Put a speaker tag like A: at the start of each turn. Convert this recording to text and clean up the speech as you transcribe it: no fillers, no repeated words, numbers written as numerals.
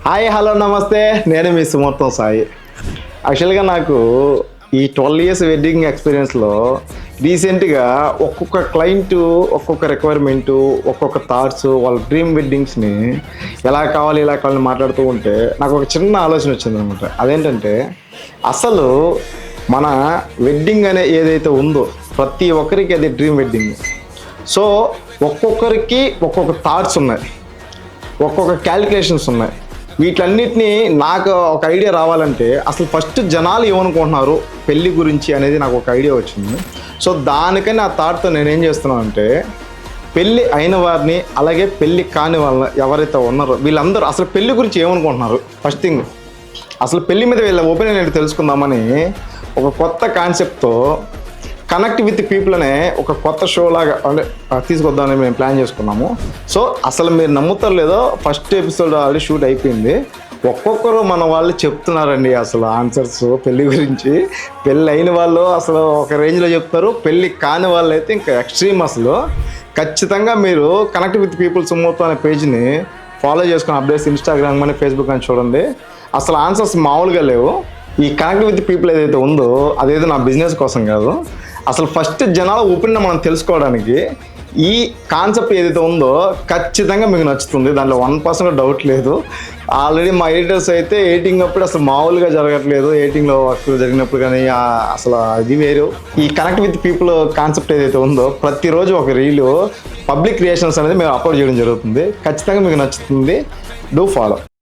A: Hi hello నమస్తే, నేను మీ సుమర్తం సాయి. యాక్చువల్గా నాకు ఈ 12 ఇయర్స్ వెడ్డింగ్ ఎక్స్పీరియన్స్లో రీసెంట్గా ఒక్కొక్క క్లయింట్ ఒక్కొక్క రిక్వైర్మెంటు, ఒక్కొక్క థాట్స్, వాళ్ళ డ్రీమ్ వెడ్డింగ్స్ని ఎలా కావాలి ఇలా కావాలని మాట్లాడుతూ ఉంటే నాకు ఒక చిన్న ఆలోచన వచ్చింది అనమాట. అదేంటంటే అసలు మన వెడ్డింగ్ అనే ఏదైతే ఉందో ప్రతి ఒక్కరికి అది డ్రీమ్ వెడ్డింగ్. సో ఒక్కొక్కరికి ఒక్కొక్క థాట్స్ ఉన్నాయి, ఒక్కొక్క క్యాలిక్యులేషన్స్ ఉన్నాయి. వీటన్నిటిని నాకు ఒక ఐడియా రావాలంటే అసలు ఫస్ట్ జనాలు ఏమనుకుంటున్నారు పెళ్ళి గురించి అనేది నాకు ఒక ఐడియా వచ్చింది. సో దానికని ఆ థాట్తో నేనేం చేస్తున్నాను అంటే పెళ్ళి అయిన వారిని అలాగే పెళ్ళి కాని వాళ్ళని ఎవరైతే ఉన్నారో వీళ్ళందరూ అసలు పెళ్ళి గురించి ఏమనుకుంటున్నారు, ఫస్ట్ థింగ్ అసలు పెళ్ళి మీద వీళ్ళ ఒపీనియన్ ఏంటి తెలుసుకుందామని ఒక కొత్త కాన్సెప్ట్తో కనెక్ట్ విత్ పీపుల్ అనే ఒక కొత్త షో లాగా అంటే తీసుకొద్దామని మేము ప్లాన్ చేసుకున్నాము. సో అసలు మీరు నమ్ముతారు లేదో ఫస్ట్ ఎపిసోడ్ ఆల్రెడీ షూట్ అయిపోయింది. ఒక్కొక్కరు మన వాళ్ళు చెప్తున్నారండి అసలు ఆన్సర్స్ పెళ్ళి గురించి. పెళ్ళి అయిన వాళ్ళు అసలు ఒక రేంజ్లో చెప్తారు, పెళ్ళి కాని వాళ్ళు అయితే ఇంకా ఎక్స్ట్రీమ్. అసలు ఖచ్చితంగా మీరు కనెక్ట్ విత్ పీపుల్ సుమోతో అనే పేజ్ని ఫాలో చేసుకుని అప్డేట్స్ ఇన్స్టాగ్రామ్ అని ఫేస్బుక్ అని చూడండి. అసలు ఆన్సర్స్ మామూలుగా లేవు. ఈ కనెక్ట్ విత్ పీపుల్ ఏదైతే ఉందో అదేదో నా బిజినెస్ కోసం కాదు, అసలు ఫస్ట్ జనాల ఒపీనియన్ మనం తెలుసుకోవడానికి ఈ కాన్సెప్ట్ ఏదైతే ఉందో ఖచ్చితంగా మీకు నచ్చుతుంది. దాంట్లో 1% డౌట్ లేదు. ఆల్రెడీ మా ఎడిటర్స్ అయితే ఎడిటింగ్ అప్పుడు అసలు మామూలుగా జరగట్లేదు, ఎడిటింగ్లో వర్క్ జరిగినప్పుడు కానీ అసలు అది వేరు. ఈ కనెక్ట్ విత్ పీపుల్ కాన్సెప్ట్ ఏదైతే ఉందో ప్రతిరోజు ఒక రీలు పబ్లిక్ క్రియేషన్స్ అనేది మేము అప్లోడ్ చేయడం జరుగుతుంది. ఖచ్చితంగా మీకు నచ్చుతుంది. Do follow.